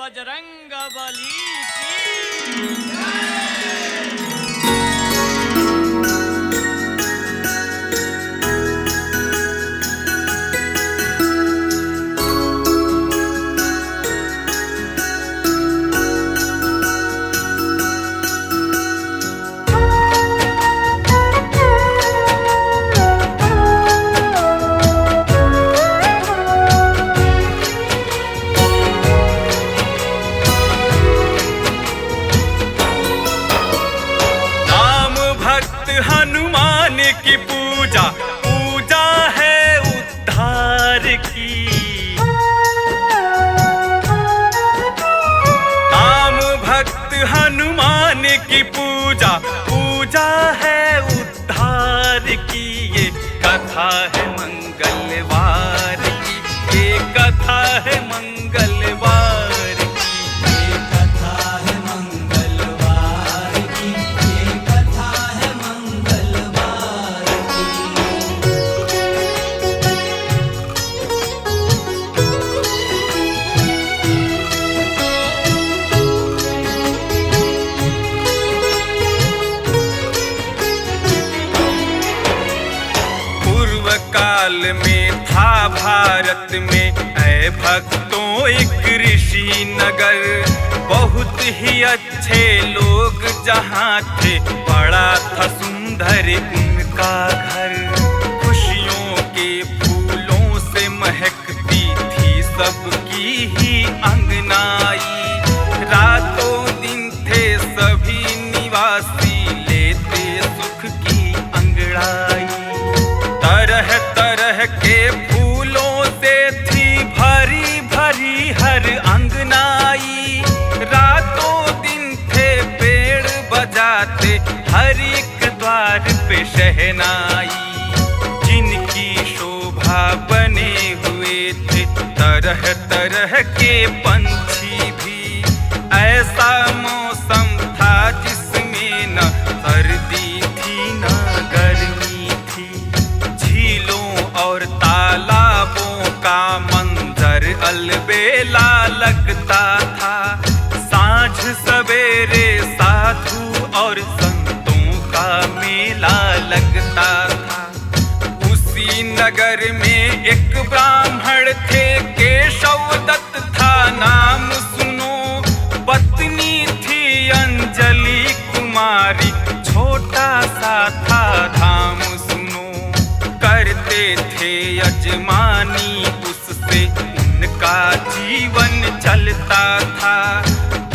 बजरंगबली की जय। हनुमान की पूजा पूजा है उद्धार की। राम भक्त हनुमान की पूजा पूजा है उद्धार की। ये कथा है मंगलवार की, ये कथा है मंगलवार की, ये कथा है मंगलवार की, ये कथा है मंगलवार पूर्व काल में था भारत में ऐ भक्तों एक ऋषि नगर। बहुत ही अच्छे लोग जहाँ थे, बड़ा था सुंदर उनका घर। खुशियों के फूलों से महकती थी सबकी ही अंगनाई। रातों दिन थे सभी निवासी लेते सुख की अंगड़ाई। तरह तरह के फूलों से थी भरी भरी हर अंगनाई। रातों दिन थे पेड़ बजाते हर एक द्वार पे शहनाई। जिनकी शोभा बने हुए थे तरह तरह के पंछी भी। ऐसा मौसम था जिसमें न सर्दी थी न गर्मी थी। झीलों और तालाबों का मंजर अलबेला लगता था। सांझ सवेरे साधु और संतों का मेला लगता था। उसी नगर में एक ब्राह्मण थे, केशव दत्त था नाम सुनो। पत्नी थी अंजलि कुमारी, छोटा सा था धाम सुनो। करते थे यजमानी उससे, उनका जीवन चलता था।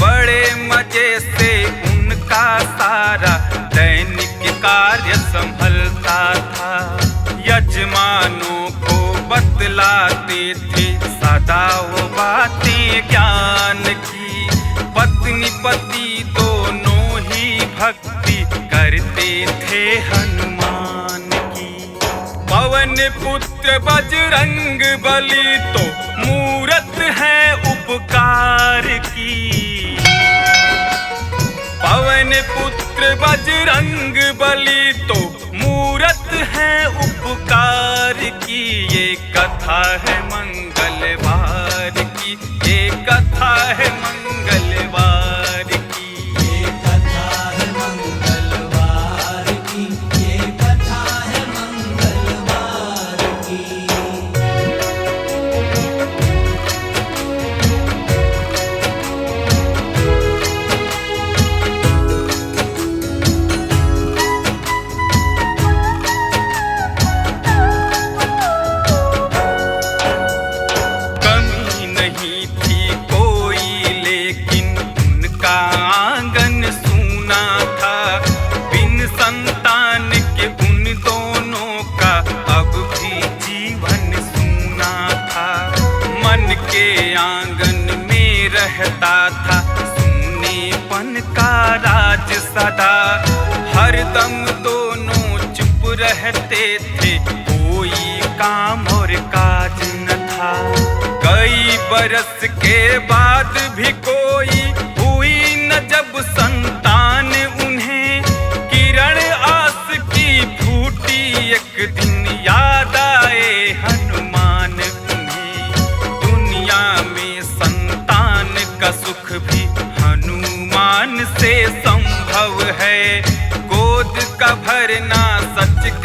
बड़े मजे से उनका सारा दैनिक कार्य संभलता था। यजमानों को बतलाते थे सदा वो बातें ज्ञान की। पत्नी पति दोनों ही भक्ति करते थे हनुमान की। पवन पुत्र बजरंग बली तो मूरत है उपकार की। पवन पुत्र बजरंग बली तो मूरत है उपकार की। ये कथा है मंगलवार की, ये कथा है मंगलवार की, ये कथा है मंगलवार की, ये कथा है मंगलवार की। कमी नहीं थी कोई लेकिन उनका आंगन सूना था। बिन संतान के उन दोनों का अब भी जीवन सूना था। मन के आंगन में रहता था सूनेपन का राज सदा। हरदम दोनों चुप रहते थे, कोई काम और काज न था। कई बरस के बाद भी कोई हुई न जब संतान उन्हें। किरण आस की फूटी एक दिन, याद आए हनुमान उन्हें। दुनिया में संतान का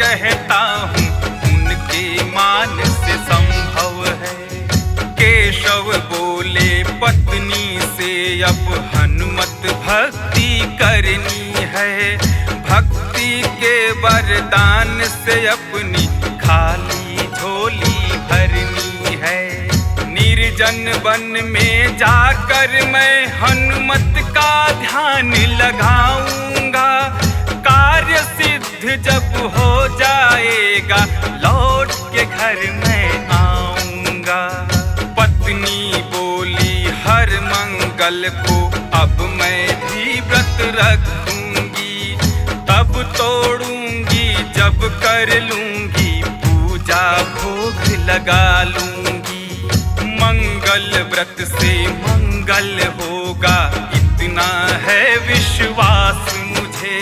रहता हूँ उनके मान से संभव है। केशव बोले पत्नी से अब हनुमत भक्ति करनी है। भक्ति के वरदान से अपनी खाली झोली भरनी है। निर्जन वन में जाकर मैं हनुमत का ध्यान लगाऊंगा। कार्य सिद्ध जब हो जाएगा लौट के घर में आऊंगा। पत्नी बोली हर मंगल को अब मैं भी व्रत रखूंगी। तब तोड़ूंगी जब कर लूंगी पूजा भोग लगा लूंगी। मंगल व्रत से मंगल होगा इतना है विश्वास मुझे।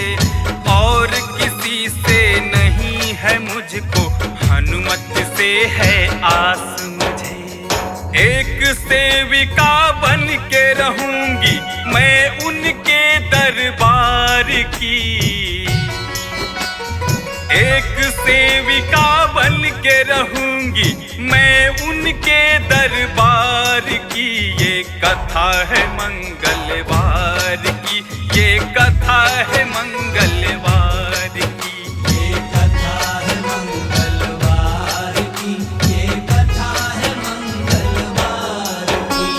और किसी से नहीं है मुझको हनुमत से है आस मुझे। एक सेविका बन के रहूंगी मैं उनके दरबार की। एक सेविका बन के रहूंगी मैं उनके दरबार की। ये कथा है मंगलवार की, ये कथा है मंगलवार की। ये कथा है मंगलवार की, ये कथा है मंगलवार की।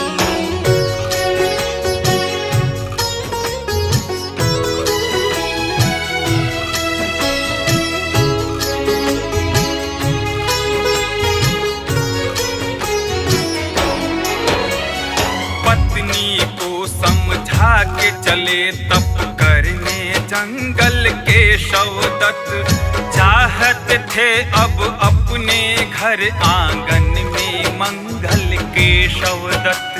पत्नी को समझा के चले तप करने जंगल के शवदत्त। चाहते थे अब अपने घर आंगन में मंगल के शवदत्त।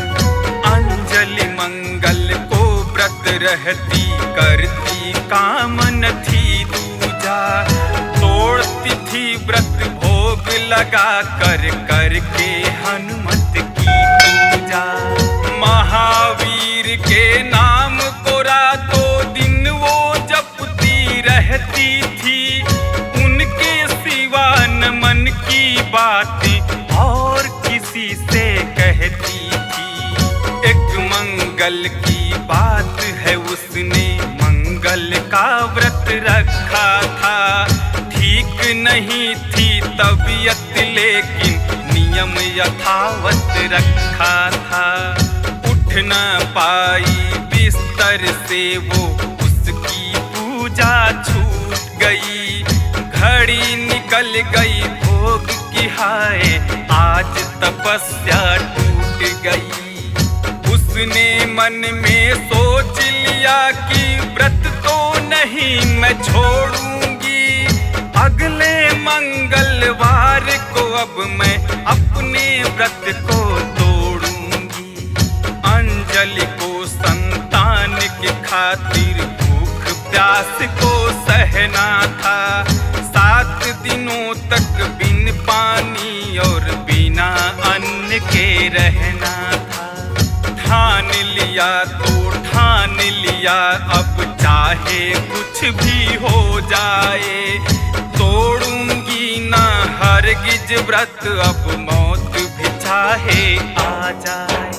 अंजलि मंगल को व्रत रहती करती कामन थी दूजा। तोड़ती थी व्रत भोग लगा कर करके हनुमत की पूजा। महावीर के नाम को रातों दिन वो जपती रहती थी। उनके सिवा न मन की बातें और किसी से कहती थी। एक मंगल की बात है उसने मंगल का व्रत रखा था। ठीक नहीं थी तबीयत लेकिन नियम यथावत रखा था। उठ न पाई बिस्तर से वो उसकी पूजा छूट गई। घड़ी निकल गई भोग की हाय आज तपस्या टूट गई। उसने मन में सोच लिया कि व्रत तो नहीं मैं छोड़ूंगी। अगले मंगलवार को अब मैं अपने व्रत को तोड़ूंगी। अंजलि को संतान की खातिर भूख प्यास को सहना था। 7 दिनों तक बिन पानी और बिना अन्न के रहना था। ठान लिया तो ठान लिया अब चाहे कुछ भी हो जाए। तोड़ूंगी ना हरगिज व्रत अब मौत भी चाहे आ जाए।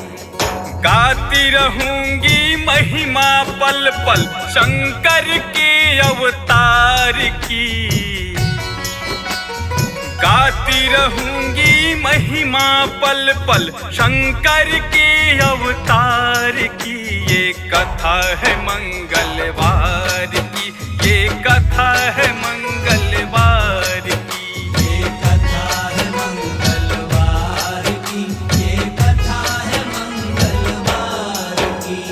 गाती रहूंगी महिमा पल पल शंकर के अवतार की। गाती रहूंगी महिमा पल पल शंकर के अवतार की। ये कथा है मंगलवार की, ये कथा है मंगलवार की। ये कथा है मंगलवार की, ये कथा है मंगलवार की।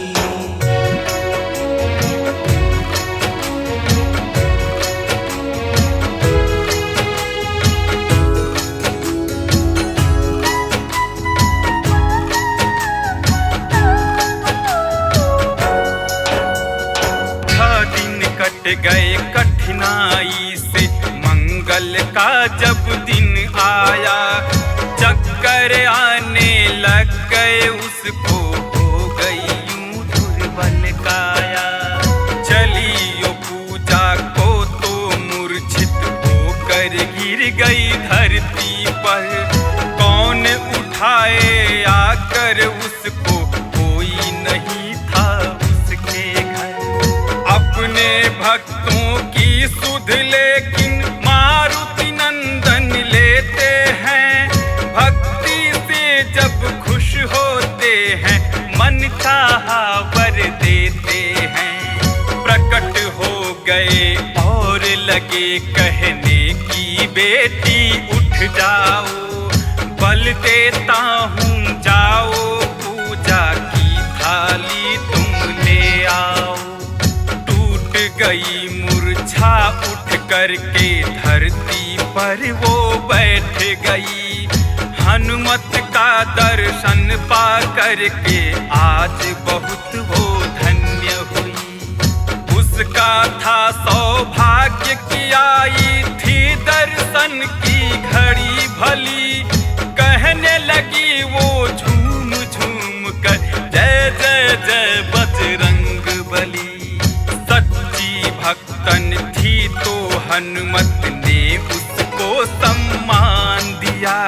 गए कठिनाई से मंगल का जब दिन आया। चक्कर आने लग गए उसको हो गई यूं दुर्बल काया। चलियो पूजा को तो मूर्छित हो कहने की बेटी उठ जाओ, बल देता हूँ जाओ, पूजा की थाली तुम ले आओ। टूट गई मूर्छा उठ करके धरती पर वो बैठ गई। हनुमत का दर्शन पा करके आज बहुत वो धन्य हुई। उसका था सौभाग्य की आई थी दर्शन की घड़ी भली। कहने लगी वो झूम झूम कर जय जय जय बजरंग बली। सच्ची भक्तन थी तो हनुमत ने उसको सम्मान दिया।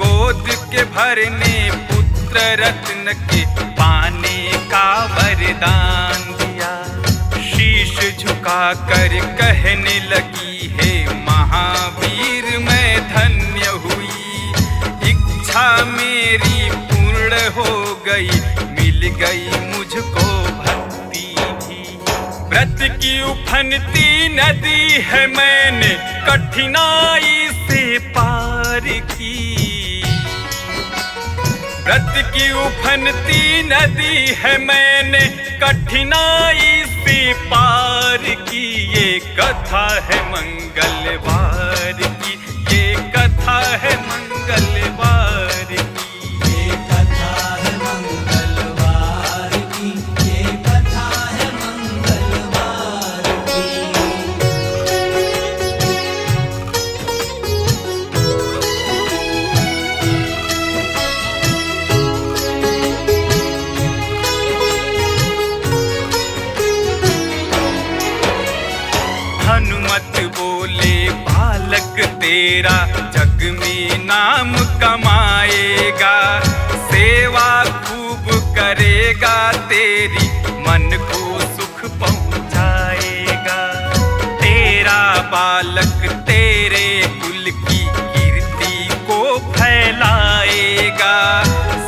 गोद के भरने पुत्र रत्न के पाने का वरदान दिया। शीश झुका कर कहने लगी है महावीर मैं धन्य हुई। इच्छा मेरी पूर्ण हो गई, मिल गई मुझको भक्ति भी। व्रत की उफनती नदी है मैंने कठिनाई से पार की। व्रत की उफनती नदी है मैंने कठिनाई से पार की। ये कथा है मंगलवार की, ये कथा है मंगलवार की। ये कथा है मंगलवार की, ये कथा है मंगलवार की। हनुमत बोले बालक तेरा जग में नाम कमाएगा। सेवा खूब करेगा तेरी मन को सुख पहुँचाएगा। तेरा बालक तेरे कुल की कीर्ति को फैलाएगा।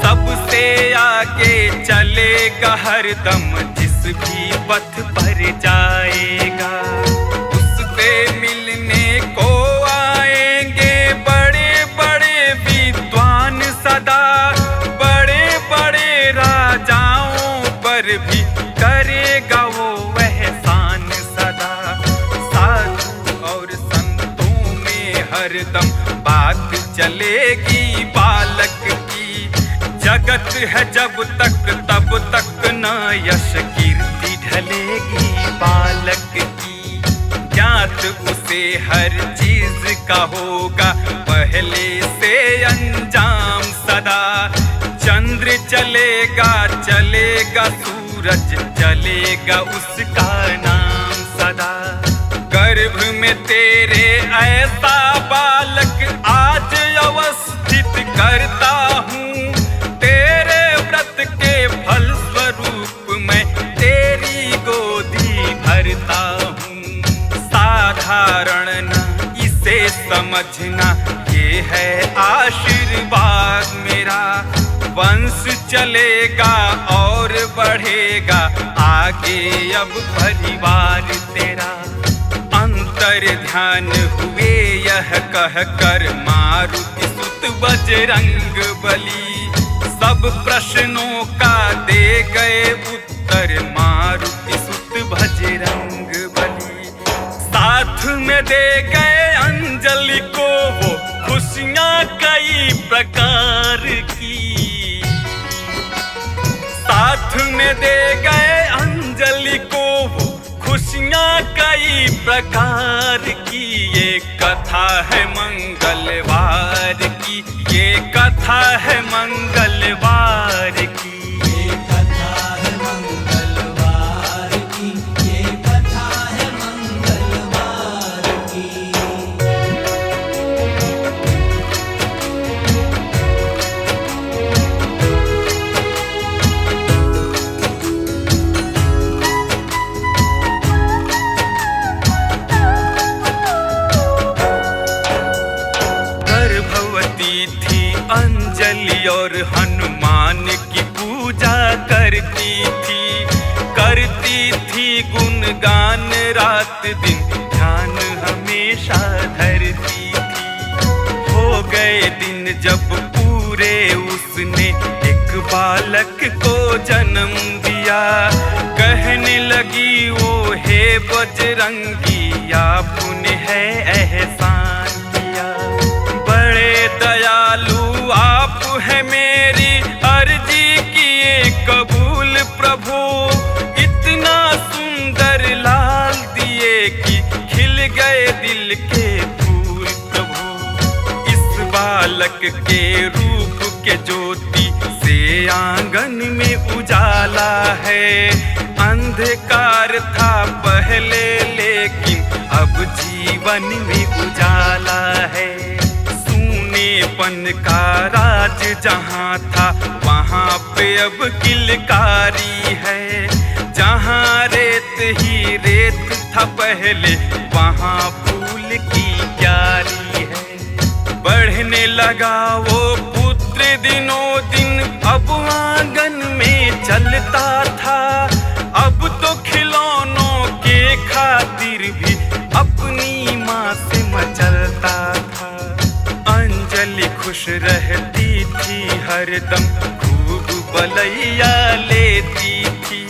सबसे आगे चलेगा हरदम जिस भी पथ पर जाएगा। मिलने को आएंगे बड़े बड़े विद्वान सदा। बड़े बड़े राजाओं पर भी करेगा वो एहसान सदा। साधु और संतों में हरदम बात चलेगी बालक की। जगत है जब तक तब तक न यश कीर्ति ढलेगी बालक की। ज्ञात उसे हर चीज का होगा पहले से अंजाम सदा। चंद्र चलेगा चलेगा सूरज चलेगा उसका नाम सदा। गर्भ में तेरे ऐसा बालक आज अवस्थित करता हूँ। तेरे व्रत के फल स्वरूप मैं तेरी गोदी भरता हूँ। साधारण न इसे समझना, ये है आशीर्वाद मेरा। वंश चलेगा और बढ़ेगा आगे अब परिवार तेरा। अंतर ध्यान हुए यह कह कर मारुति सुत बजरंग बली। सब प्रश्नों का दे गए उत्तर मारुति सुत बजरंग बली। साथ में दे गए अंजलि को वो खुशियाँ कई प्रकार की। साथ में दे गए अंजलि को वो खुशियाँ कई प्रकार की। ये कथा है मंगलवार की, ये कथा है मंगलवार की। ये कथा है मंगलवार की, ये कथा है मंगलवार की। गर्भवती थी अंजलि और हनुमान की पूजा करती थी गुणगान रात दिन ध्यान हमें जब पूरे उसने एक बालक को जन्म दिया। कहने लगी वो हे बजरंगी आपने है एहसान किया। बड़े दयालु आप है मेरी अर्जी किए कबूल प्रभु। इतना सुंदर लाल दिए कि खिल गए दिल के फूल प्रभु। इस बालक के रूप के ज्योति से आंगन में उजाला है। अंधकार था पहले लेकिन अब जीवन में उजाला है। सूनेपन का राज जहाँ था वहाँ पे अब किलकारी है। जहाँ रेत ही रेत था पहले वहाँ फूल की क्यारी है। बढ़ने लगा वो पुत्र दिनों दिन अब आंगन में चलता था। अब तो खिलौनों के खातिर भी अपनी माँ से मचलता था। अंजलि खुश रहती थी हरदम खूब बलैया लेती थी।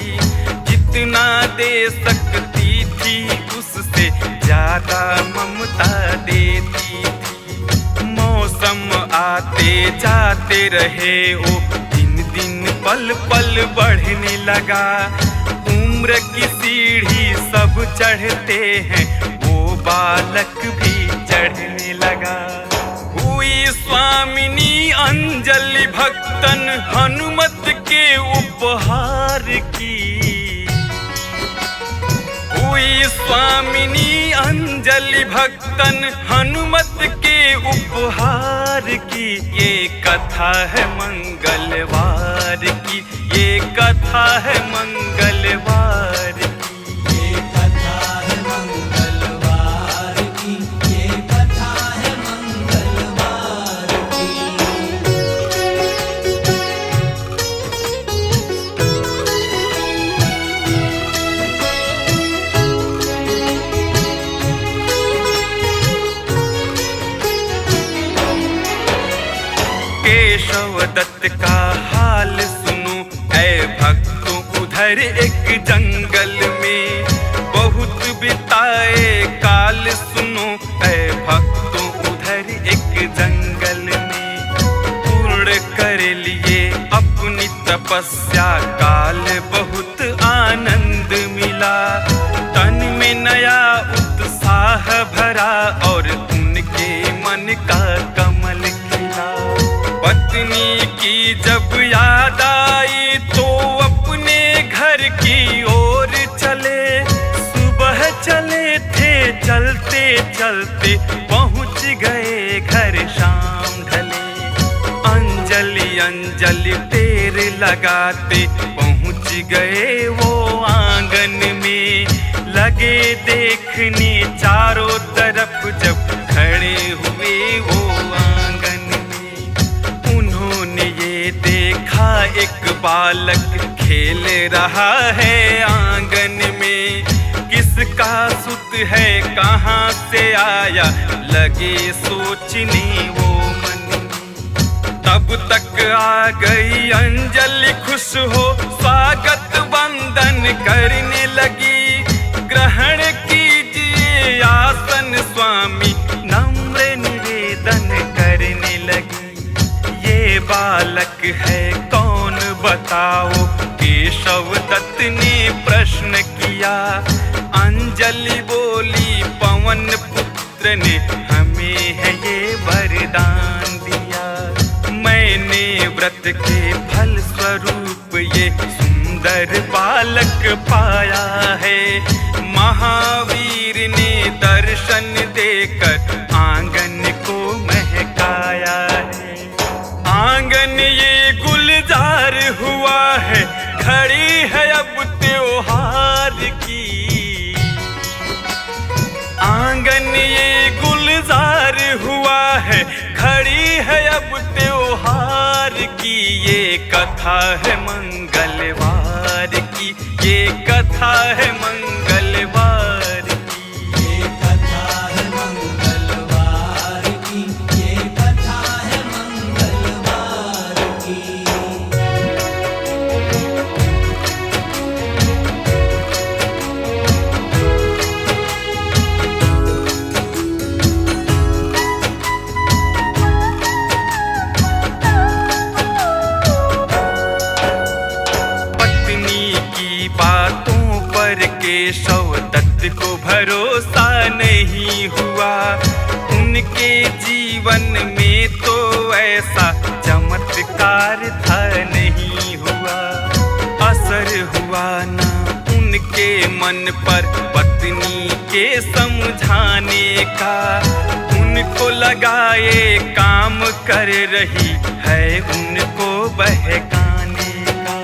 जितना दे सकती थी उससे ज्यादा ममता देती थी। मौसम आते जाते रहे वो दिन दिन पल पल बढ़ने लगा। उम्र की सीढ़ी सब चढ़ते हैं वो बालक भी चढ़ने लगा। हुई स्वामिनी अंजलि भक्तन हनुमत के उपहार की। हुई स्वामिनी अंजलि भक्तन हनुमत के उपहार की। ये कथा है मंगलवार की। ये कथा है मंगलवार की। ये कथा है मंगलवार की। ये कथा है मंगलवार की। केशव दत्त का हाल सुनो ऐ भक्तों। उधर एक जंगल में बहुत बिताए काल सुनो ऐ भक्तों। उधर एक जंगल में पूर्ण कर लिए अपनी तपस्या काल बहुत आनंद मिला। तन में नया उत्साह भरा और उनके मन का कमल खिला। पत्नी की जब याद आई तो अपने घर की ओर चले। सुबह चले थे चलते चलते पहुँच गए घर शाम ढले। अंजलि अंजलि टेर लगाते पहुँच गए वो आंगन में। लगे देखने चारों तरफ जब खड़े हुए वो आंगन में। उन्होंने ये देखा एक बालक खेल रहा है आंगन में। किसका सुत है कहाँ से आया लगे सोचने वो मन में। तब तक आ गई अंजलि खुश हो स्वागत वंदन करने लगी। ग्रहण कीजिए आसन स्वामी नम्र निवेदन करने लगी। ये बालक है कौन बताओ केशव दत्त ने प्रश्न किया। अंजलि बोली पवन पुत्र ने हमें है ये वरदान दिया। मैंने व्रत के फल स्वरूप ये सुंदर बालक पाया है। महावीर ने दर्शन देकर आंगन को महकाया है। आंगन ये गुलजार हुआ है खड़ी है अब त्योहार की। आंगन ये गुलजार हुआ है खड़ी है अब त्योहार की। ये कथा है मंगलवार की। ये कथा है मंगलवार की। ये कथा है मंगलवार की। ये कथा है मंगलवार केशव दत्त को भरोसा नहीं हुआ। उनके जीवन में तो ऐसा चमत्कार था नहीं हुआ। असर हुआ ना उनके मन पर पत्नी के समझाने का। उनको लगाए काम कर रही है उनको बहकाने का।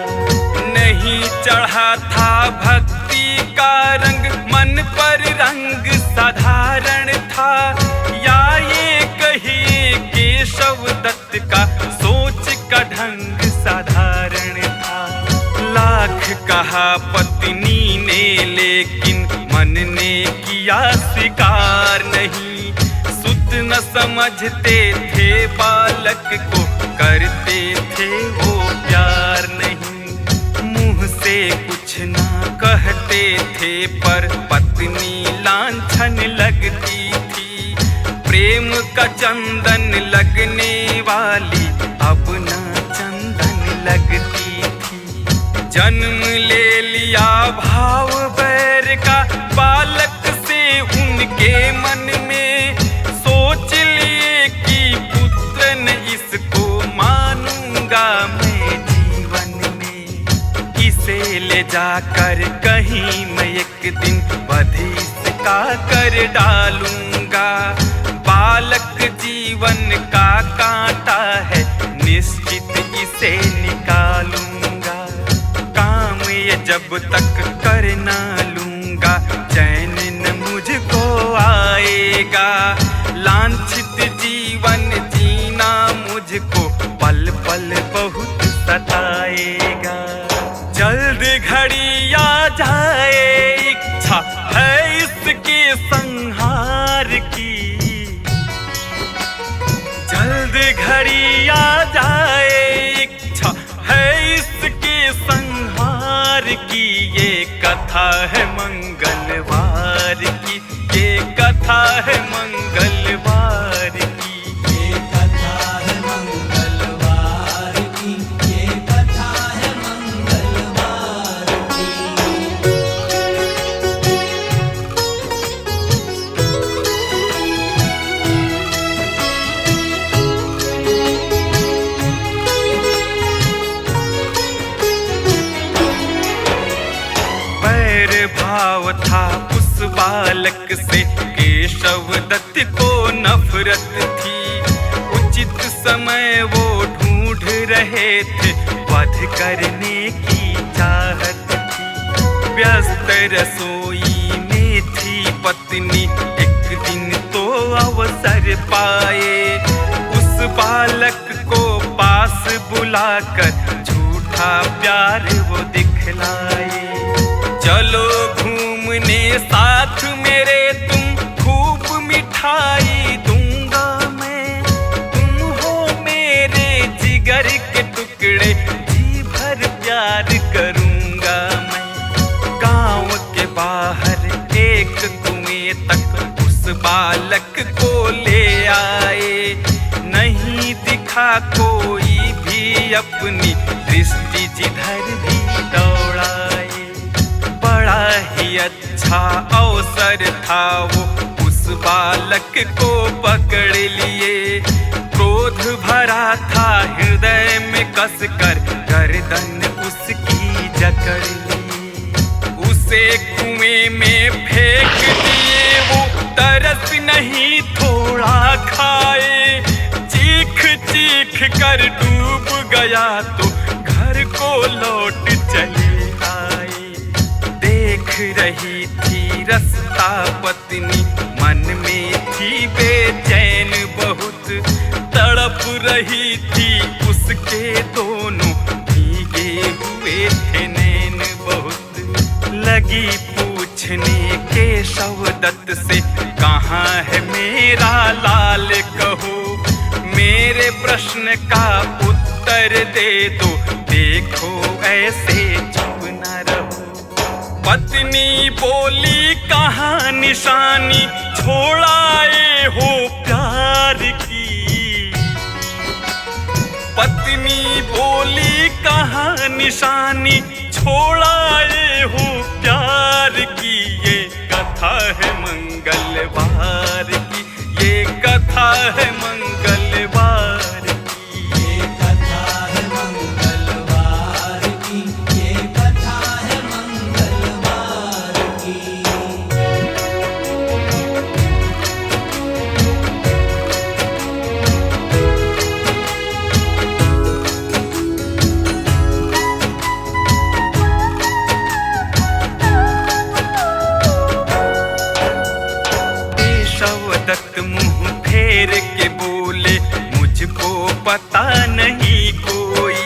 नहीं चढ़ा था भक्ति का रंग, मन पर रंग साधारण था। या ये कहिए केशव दत्त का सोच का ढंग साधारण था। लाख कहा पत्नी ने लेकिन मन ने किया स्वीकार नहीं। सुध न समझते थे बालक को, करते थे वो प्यार नहीं। मुंह से कुछ ना कहते थे पर पत्नी लांछन लगती थी। प्रेम का चंदन लगने वाली अब ना चंदन लगती थी। जन्म ले लिया भाव बैर का बालक से उनके मन में। सोच लिए कि पुत्र न इसको मानूंगा मैं जीवन में। इसे ले जाकर कहीं मैं एक दिन वध इसका कर डालूंगा। बालक जीवन का कांटा है, निश्चित इसे निकालूंगा। काम ये जब तक कर ना लूंगा, चैन न मुझको आएगा। लांछित जीवन जीना मुझको पल पल बहुत सताएगा। जल्द घड़ी आ जाए, इच्छा है इसके संहार की। जल्द घड़ी आ जाए, इच्छा है इसके संहार की। ये कथा है मंगलवार की, ये कथा है मंगलवार की। ये कथा है मंगलवार की, ये कथा है मंगलवार की। बैर भाव था उस बालक से, केशव दत्त को नफरत थी। उचित समय वो ढूंढ रहे थे, वध करने की चाहत थी। व्यस्त रसोई में थी पत्नी, एक दिन तो अवसर पाए। उस बालक को पास बुलाकर झूठा प्यार वो दिखलाए। चलो घूमने साथ मेरे, तुम खूब मिठाई दूंगा मैं। तुम हो मेरे जिगर के टुकड़े, जी भर प्यार करूंगा मैं। गांव के बाहर एक कुएं तक उस बालक को ले आए। नहीं दिखा कोई भी अपनी दृष्टि जिधर भी दौड़ाए। बड़ा ही अच्छा अवसर था वो, उस बालक को पकड़ लिए। क्रोध भरा था हृदय में कसकर, गर्दन उसकी जकड़ ली। उसे कुएं में फेंक दिए वो, तरस नहीं थोड़ा खाए। चीख चीख कर डूब गया तो घर को लौट चले आए। देख रही थी रास्ता पत्नी, मन में थी बेचैन बहुत। तड़प रही थी उसके दोनों भीगे हुए थे नैन बहुत। लगी पूछने केशव दत्त से, कहाँ है मेरा लाल कहो। मेरे प्रश्न का उत्तर दे दो, देखो ऐसे चुप न रहो। पत्नी बोली, कहाँ निशानी छोड़ाए हो प्यार की। पत्नी बोली, कहाँ निशानी छोड़ाए हो प्यार की ये कथा है मंगलवार की, ये कथा है मंगलवार की। ये कथा है मंगलवार की, ये कथा है मंगलवार की। केशवदत्त मुंह फेर के बोले, मुझको पता नहीं कोई।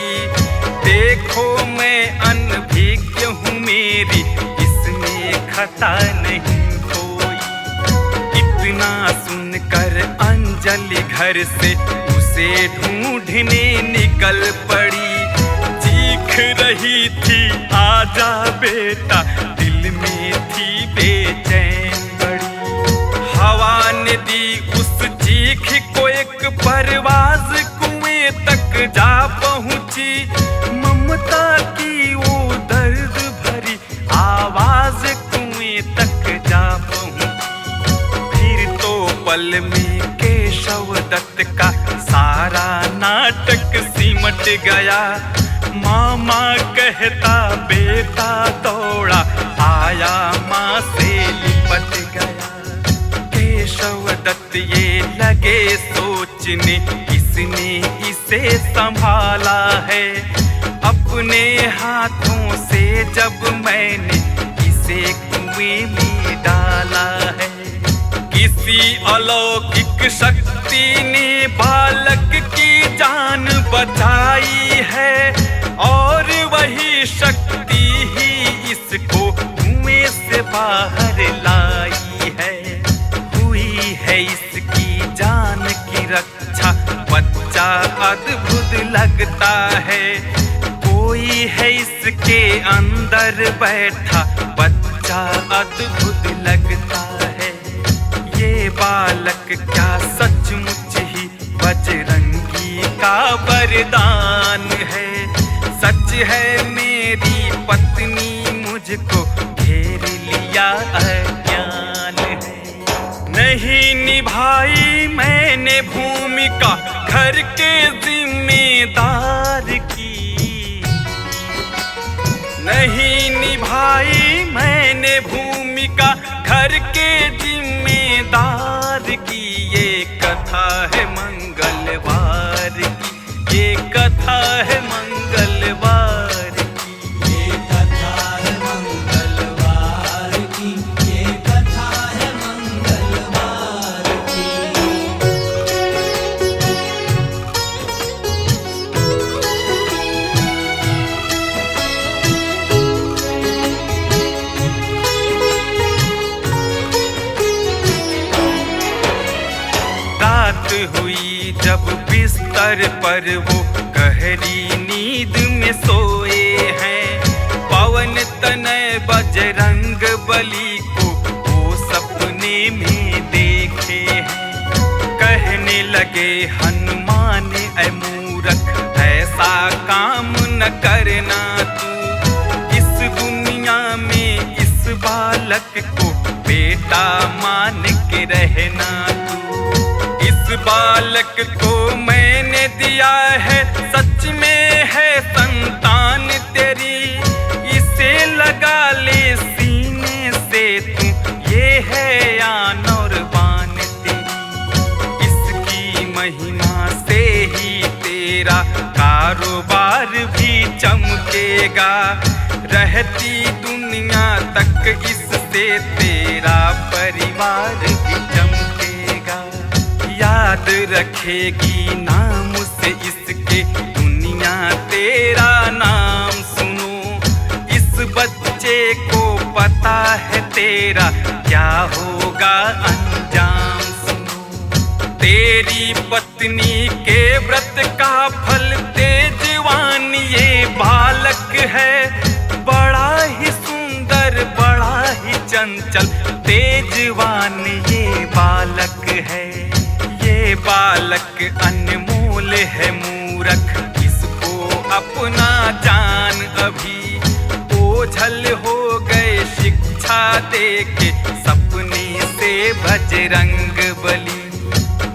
देखो मैं अनभिज्ञ हूँ, मेरी इसमें खता नहीं कोई। इतना सुनकर अंजलि घर से उसे ढूंढने निकल पड़ी। चीख रही थी आजा बेटा, दिल में थी बेचैन बड़ी। हवा ने दी उस चीख को एक परवाज, कुएं तक जा पहुंची। ममता की वो दर्द भरी आवाज कुएं तक जा पहुंची। फिर तो पल में केशवदत्त का सारा नाटक सिमट गया। मामा कहता बेटा दौड़ा आया, माँ से लिपट गया। केशवदत्त ये लगे सोचने, किसने इसे संभाला है। अपने हाथों से जब मैंने इसे कुएं में डाला है। किसी अलौकिक शक्ति ने बालक की जान बचाई है, और वही शक्ति ही इसको कुएं से बाहर लाई है। हुई है इसकी जान की रक्षा, बच्चा अद्भुत लगता है। कोई है इसके अंदर बैठा, बच्चा अद्भुत लगता है। ये बालक क्या सचमुच ही बजरंगी का वरदान है। सच है मेरी पत्नी मुझको घेर लिया अज्ञान है। नहीं निभाई मैंने भूमिका घर के जिम्मेदार की। नहीं निभाई मैंने भूमिका घर के जिम्मेदार की। ये कथा है मंगलवार की, ये कथा है मंगलवार की। ये कथा है मंगलवार की, ये कथा है मंगलवार की। रात हुई जब बिस्तर पर वो गहरी नींद में सोए हैं। पवन तनय बजरंग बली को वो सपने में देखे हैं। कहने लगे हनुमान ऐ मूरख, ऐसा काम न करना तू। इस दुनिया में इस बालक को बेटा मान के रहना तू। इस बालक को मैंने दिया है, सच में है संतान तेरी। इसे लगा ले सीने से तू, ये है आन और बान तेरी। इसकी महिमा से ही तेरा कारोबार भी चमकेगा। रहती दुनिया तक इससे तेरा परिवार भी चमकेगा। याद रखेगी नाम से इसके दुनिया तेरा नाम सुनो। इस बच्चे को पता है तेरा क्या होगा अंजाम सुनो। तेरी पत्नी के व्रत का फल तेजवान ये बालक है। बड़ा ही सुंदर, बड़ा ही चंचल, तेजवान ये बालक है। ये बालक अनमोल है मूरख, इसको अपना जान अभी। ओझल हो गए शिक्षा देखे सपने से बजरंग बली।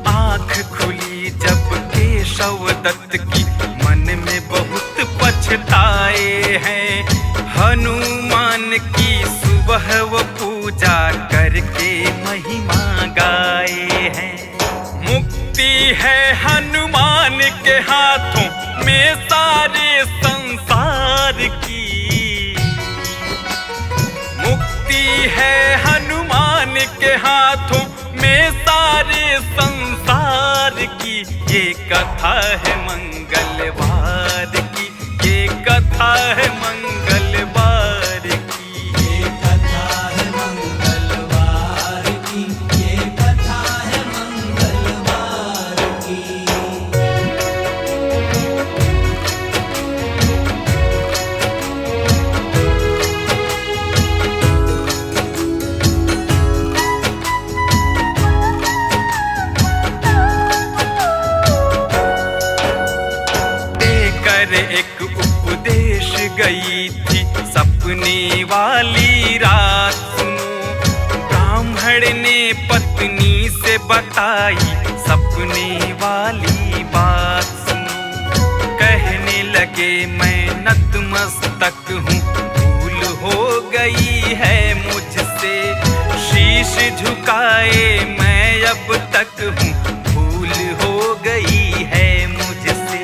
आँख खुली जब केशव दत्त की, मन में बहुत पछताए हैं। हनुमान की सुबह वो पूजा करके महिमा गाए हैं। मुक्ति है हनुमान के हाथों में सारे संसार की। मुक्ति है हनुमान के हाथों में सारे संसार की। ये कथा है मंगलवार की, ये कथा है मंगलवार की। ये कथा है मंगलवार की, ये कथा है मंगलवार की। देकर एक उपदेश गई थी सपने वाली रात सुनो। ब्राह्मण ने पत्नी से बताई सपने वाली बात सुनो। कहने लगे मैं नतमस्तक हूँ, भूल हो गई है मुझसे। शीश झुकाए मैं अब तक हूँ, भूल हो गई है मुझसे।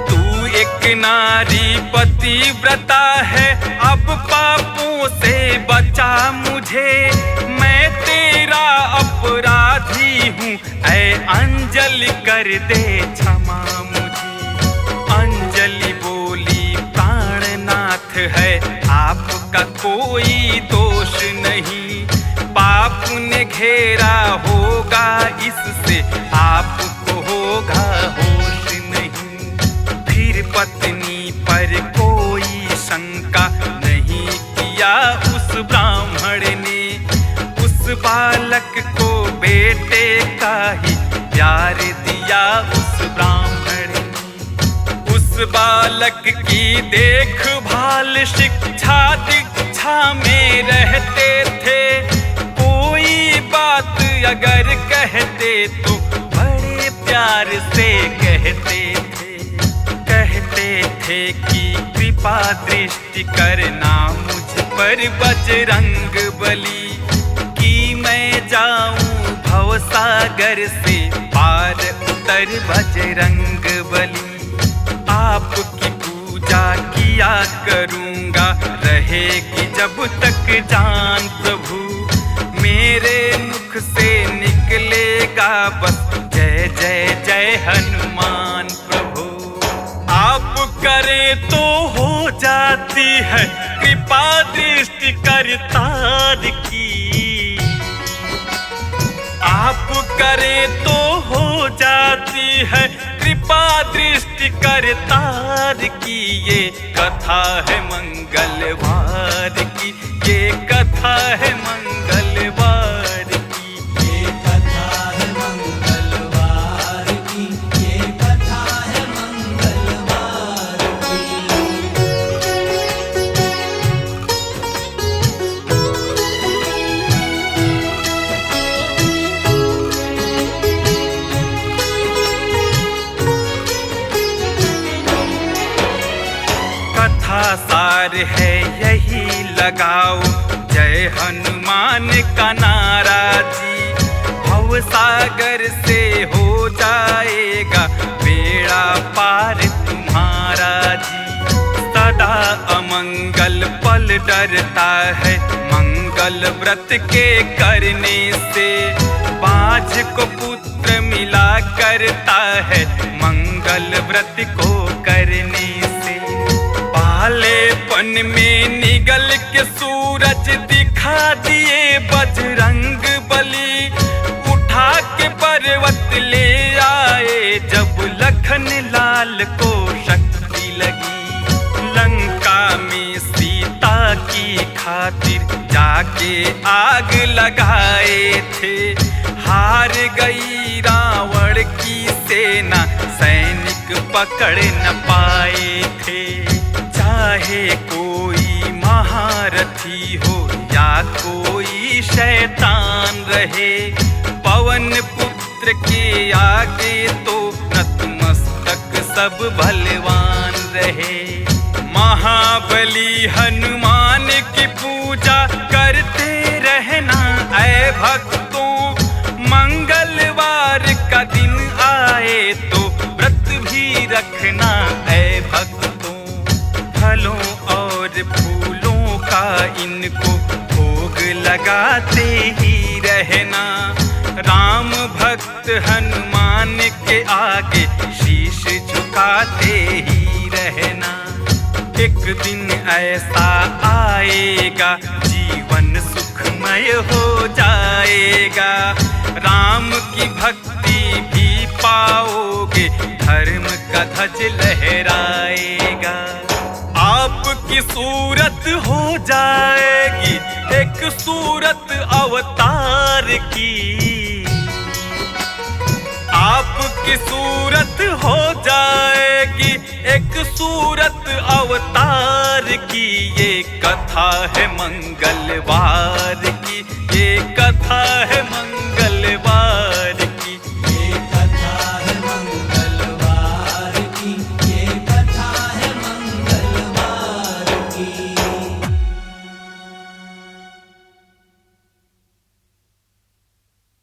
तू एक नारी पतिव्रता है, अब पापों से बचा मुझे। मैं तेरा अपराधी हूँ, ऐ अंजलि कर दे क्षमा मुझे। अंजलि बोली प्राणनाथ है आपका कोई दोष नहीं। पाप ने घेरा होगा इससे, आपको होगा होश नहीं। फिर पत्नी पर कोई शंका नहीं किया उस ब्राह्मण ने। उस बालक को बेटे का ही प्यार दिया उस ब्राह्मण ने। उस बालक की देखभाल शिक्षा दीक्षा में रहते थे। कोई बात अगर कहते तो बड़े प्यार से कहते थे। कहते थे कि कृपा दृष्टि करना मुझ पर बजरंग बली, कि मैं जाऊं भवसागर से पार उतर बजरंग बली। आपकी पूजा किया करूंगा, रहेगी जब तक जान प्रभु। मेरे मुख से निकलेगा बस जय जय जय हनुमान प्रभु। आप करें तो हो जाती है कृपा दृष्टि करतार की। आप करें तो हो जाती है कृपा दृष्टि करतार की। ये कथा है मंगलवार की, ये कथा है मंगलवार की। ये कथा है मंगलवार की, ये कथा है मंगलवार की। कथा सार है यही लगाओ, जय हनुमान का नारा जी। भवसागर से हो जाएगा बेड़ा पार तुम्हारा जी। सदा अमंगल पल डरता है मंगल व्रत के करने से। बाझ को पुत्र मिला करता है मंगल व्रत को करने से। पालेपन में निगल के सूरज दिखा दिए बजरंग बली। उठा के पर्वत ले आए जब लखन लाल को शक्ति लगी। लंका में सीता की खातिर जाके आग लगाए थे। हार गई रावण की सेना, सैनिक पकड़ न पाए थे। चाहे कोई महारथी हो या कोई भी शैतान रहे। पवन पुत्र के आगे तो नतमस्तक सब बलवान रहे। महाबली हनुमान की पूजा करते रहना ऐ भक्तों। मंगलवार का दिन आए तो व्रत भी रखना ऐ भक्तों। फलों और फूलों का इनको भोग लगाते ही रहना। राम भक्त हनुमान के आगे शीश झुकाते ही रहना। एक दिन ऐसा आएगा जीवन सुखमय हो जाएगा। राम की भक्ति भी पाओगे, धर्म का ध्वज लहराएगा। आपकी सूरत हो जाएगी एक सूरत अवतार की। आपकी सूरत हो जाएगी एक सूरत अवतार की। ये कथा है मंगलवार की, ये कथा है मंगलवार